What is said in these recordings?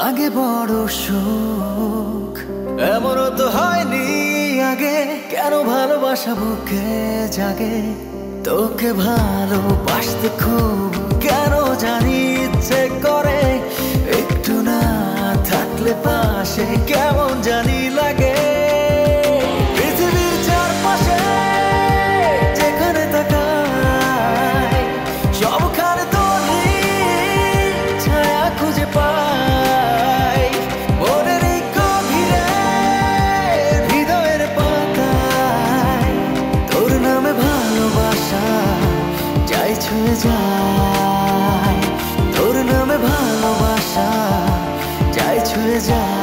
লাগে বড় সুখ। এমনও তো হয়নি আগে, কেন ভালোবাসা বুকে জাগে। তোকে ভালোবাসতে খুব কেন জানি ইচ্ছে করে, একটু না থাকলে পাশে কেমন জানি লাগে। পৃথিবীর চারপাশে যেখানে তাকাই, সবখানে তোরই ছায়া খুঁজে পাই। মনের এই গভীরে হৃদয়ের পাতায় তোর নামে ভালোবাসা যাই ছুঁয়ে যায়। তোর নামে ভালোবাসা যাই ছুঁয়ে যায়।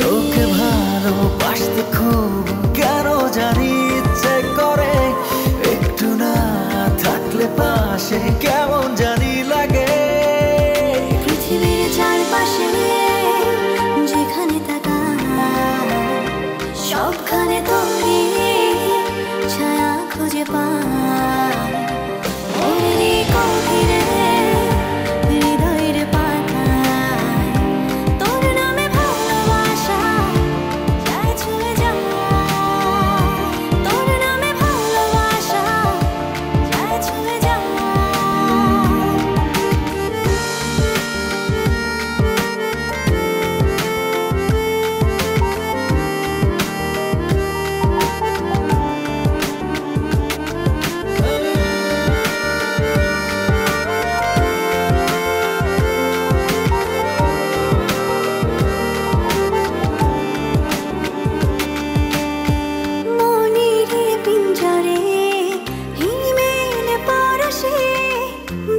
তোকে ভালোবাসতে খুব কেন জানি ইচ্ছে করে, একটু না থাকলে পাশে কেমন জানি লাগে। পৃথিবীর চারপাশে যেখানে তাকাই, সবখানে তোরই ছায়া খুঁজে পাই। মনেরই গভীরে হৃদয়ের পাতায় তোর নামে ভালোবাসা যাই ছুঁয়ে যায়। তোর নামে ভালোবাসা যাই ছুঁয়ে যায়।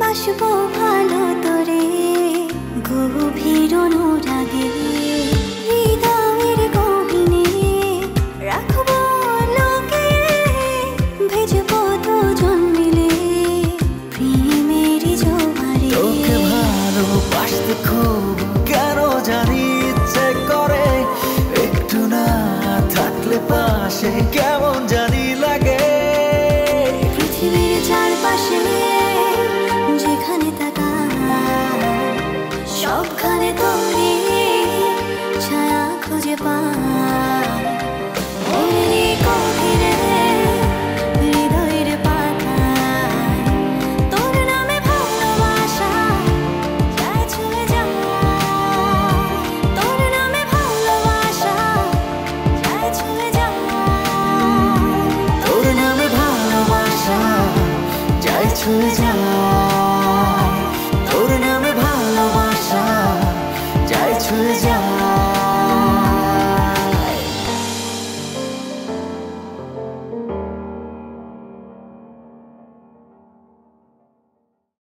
বাসবো ভালো তোরে গভীর অনুরাগে, হৃদয়ের গহীনে রাখবো লোকে, ভেজবো দুজন মিলে প্রেমের জোয়ারে। তোকে ভালোবাসতে খুব কেন জানি ইচ্ছে করে, একটু না থাকলে পাশে কেমন জানি লাগে। পৃথিবীর চারপাশে যেখানে তাকাই, সবখানে তোরই ছায়া খুঁজে পাই। মনেরই গভীরে হৃদয়ের পাতায় তোর নামে ভালোবাসা যাই ছুঁয়ে যায়। তোর নামে ভালোবাসা যাই ছুঁয়ে যায়। তোর নামে ভালোবাসা যাই ছুঁয়ে যায়।